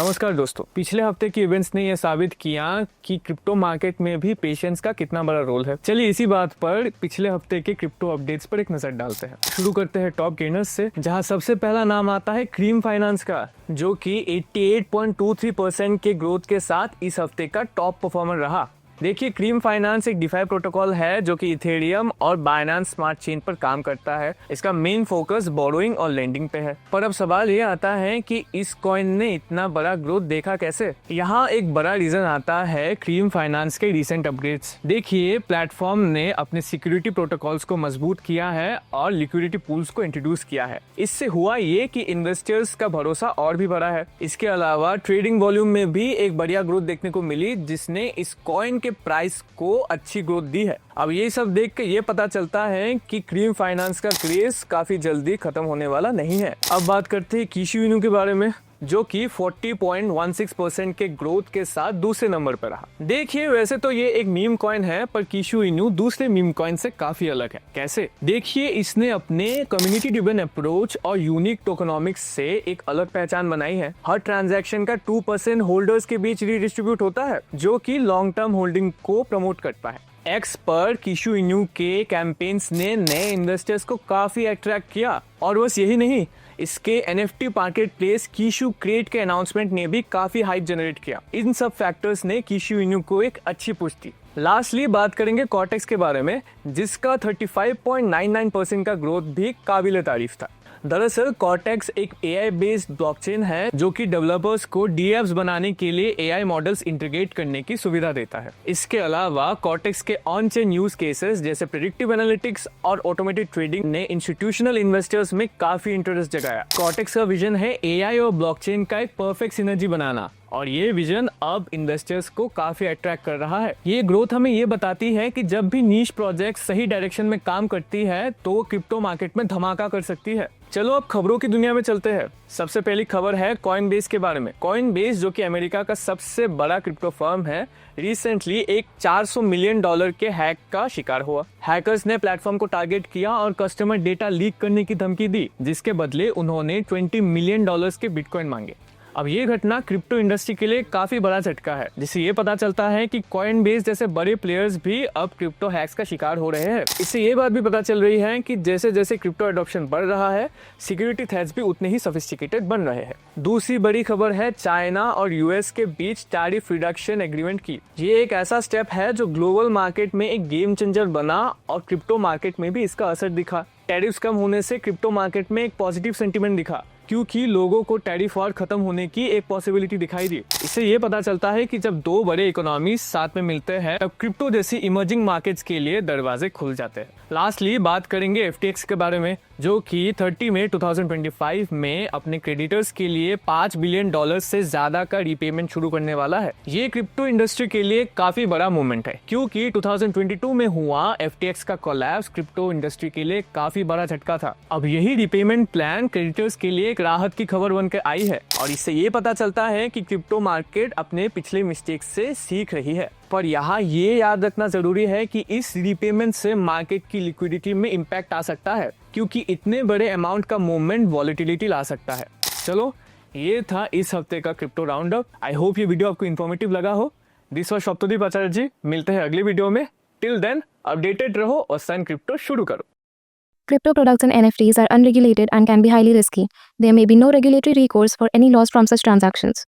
नमस्कार दोस्तों, पिछले हफ्ते की इवेंट्स ने यह साबित किया कि क्रिप्टो मार्केट में भी पेशेंस का कितना बड़ा रोल है। चलिए इसी बात पर पिछले हफ्ते के क्रिप्टो अपडेट्स पर एक नजर डालते हैं। शुरू करते हैं टॉप गेनर्स से, जहां सबसे पहला नाम आता है क्रीम फाइनेंस का, जो कि 88.23% के ग्रोथ के साथ इस हफ्ते का टॉप परफॉर्मर रहा। देखिए, क्रीम फाइनेंस एक डिफाई प्रोटोकॉल है जो कि इथेरियम और बाइनेंस स्मार्ट चेन पर काम करता है। इसका मेन फोकस बोरोइंग और लेंडिंग पे है। पर अब सवाल ये आता है कि इस कॉइन ने इतना बड़ा ग्रोथ देखा कैसे। यहाँ एक बड़ा रीजन आता है क्रीम फाइनेंस के रिसेंट अपग्रेड्स। देखिए, प्लेटफॉर्म ने अपने सिक्योरिटी प्रोटोकॉल्स को मजबूत किया है और लिक्विडिटी पूल्स को इंट्रोड्यूस किया है। इससे हुआ ये कि इन्वेस्टर्स का भरोसा और भी बढ़ा है। इसके अलावा ट्रेडिंग वॉल्यूम में भी एक बढ़िया ग्रोथ देखने को मिली, जिसने इस कॉइन के प्राइस को अच्छी ग्रोथ दी है। अब ये सब देख के ये पता चलता है कि क्रीम फाइनेंस का क्रेज काफी जल्दी खत्म होने वाला नहीं है। अब बात करते हैं कीशु इनू के बारे में, जो कि 40.16% के ग्रोथ के साथ दूसरे नंबर पर रहा। देखिए, वैसे तो ये एक मीम कॉइन है, पर कीशु इनू दूसरे मीम कॉइन से काफी अलग है। कैसे? देखिए, इसने अपने कम्युनिटी ड्रिवन अप्रोच और यूनिक टोकनॉमिक्स से एक अलग पहचान बनाई है। हर ट्रांजैक्शन का 2% होल्डर्स के बीच रीडिस्ट्रीब्यूट होता है, जो कि लॉन्ग टर्म होल्डिंग को प्रमोट करता है। एक्स पर कीशु इनू के कैंपेन्स ने नए इन्वेस्टर्स को काफी अट्रैक्ट किया, और बस यही नहीं, इसके NFT मार्केट प्लेस कीशु क्रेट के अनाउंसमेंट ने भी काफी हाइप जनरेट किया। इन सब फैक्टर्स ने कीशु इनू को एक अच्छी पुश दी। लास्टली बात करेंगे कॉर्टेक्स के बारे में, जिसका 35.99% का ग्रोथ भी काबिल तारीफ था। दरअसल कॉर्टेक्स एक AI बेस्ड ब्लॉकचेन है जो कि डेवलपर्स को DApps बनाने के लिए AI मॉडल्स इंटीग्रेट करने की सुविधा देता है। इसके अलावा कॉर्टेक्स के ऑन चेन यूज केसेस जैसे प्रेडिक्टिव एनालिटिक्स और ऑटोमेटेड ट्रेडिंग ने इंस्टीट्यूशनल इन्वेस्टर्स में काफी इंटरेस्ट जगाया। कॉर्टेक्स का विजन है AI और ब्लॉकचेन का एक परफेक्ट सिनर्जी बनाना, और ये विजन अब इन्वेस्टर्स को काफी अट्रैक्ट कर रहा है। ये ग्रोथ हमें ये बताती है कि जब भी नीश प्रोजेक्ट सही डायरेक्शन में काम करती है तो क्रिप्टो मार्केट में धमाका कर सकती है। चलो अब खबरों की दुनिया में चलते हैं। सबसे पहली खबर है कॉइनबेस के बारे में। कॉइनबेस, जो कि अमेरिका का सबसे बड़ा क्रिप्टो फर्म है, रिसेंटली एक $400 मिलियन के हैक का शिकार हुआ। हैकर्स ने प्लेटफॉर्म को टारगेट किया और कस्टमर डेटा लीक करने की धमकी दी, जिसके बदले उन्होंने $20 मिलियन के बिटकॉइन मांगे। अब ये घटना क्रिप्टो इंडस्ट्री के लिए काफी बड़ा झटका है, जिससे ये पता चलता है कि कॉइनबेस जैसे बड़े प्लेयर्स भी अब क्रिप्टो हैक्स का शिकार हो रहे हैं। इससे ये बात भी पता चल रही है कि जैसे जैसे क्रिप्टो एडॉप्शन बढ़ रहा है, सिक्योरिटी थ्रेट्स भी उतने ही सोफिस्टिकेटेड बन रहे हैं। दूसरी बड़ी खबर है चाइना और US के बीच टैरिफ रिडक्शन एग्रीमेंट की। ये एक ऐसा स्टेप है जो ग्लोबल मार्केट में एक गेम चेंजर बना और क्रिप्टो मार्केट में भी इसका असर दिखा। टैरिफ्स कम होने से क्रिप्टो मार्केट में एक पॉजिटिव सेंटीमेंट दिखा, क्योंकि लोगों को टैरिफ वॉर खत्म होने की एक पॉसिबिलिटी दिखाई दी। इससे ये पता चलता है कि जब दो बड़े इकोनॉमी साथ में मिलते हैं, तब क्रिप्टो जैसी इमर्जिंग मार्केट्स के लिए दरवाजे खुल जाते हैं। लास्टली बात करेंगे FTX के बारे में, जो कि 30 मई 2025 में अपने क्रेडिटर्स के लिए $5 बिलियन से ज्यादा का रीपेमेंट शुरू करने वाला है। ये क्रिप्टो इंडस्ट्री के लिए काफी बड़ा मूवमेंट है, क्योंकि 2022 में हुआ FTX का कोलैप्स क्रिप्टो इंडस्ट्री के लिए काफी बड़ा झटका था। अब यही रीपेमेंट प्लान क्रेडिटर्स के लिए एक राहत की खबर बनकर आई है, और इससे ये पता चलता है कि क्रिप्टो मार्केट अपने पिछले मिस्टेक्स से सीख रही है। पर यहाँ ये याद रखना जरूरी है कि इस रीपेमेंट से मार्केट की लिक्विडिटी में इम्पैक्ट आ सकता है, क्योंकि इतने बड़े अमाउंट का मूवमेंट वॉलेटिलिटी ला सकता है। चलो, ये था इस हफ्ते का crypto round up. I hope ये वीडियो आपको इन्फॉर्मेटिव लगा हो। दिस वाज सप्तदीप आचार्य जी। मिलते हैं अगले वीडियो में। टिल देन अपडेटेड रहो और सन क्रिप्टो शुरू करो। Crypto products and NFTs are unregulated and can be highly risky. There may be no regulatory recourse for any loss from such transactions.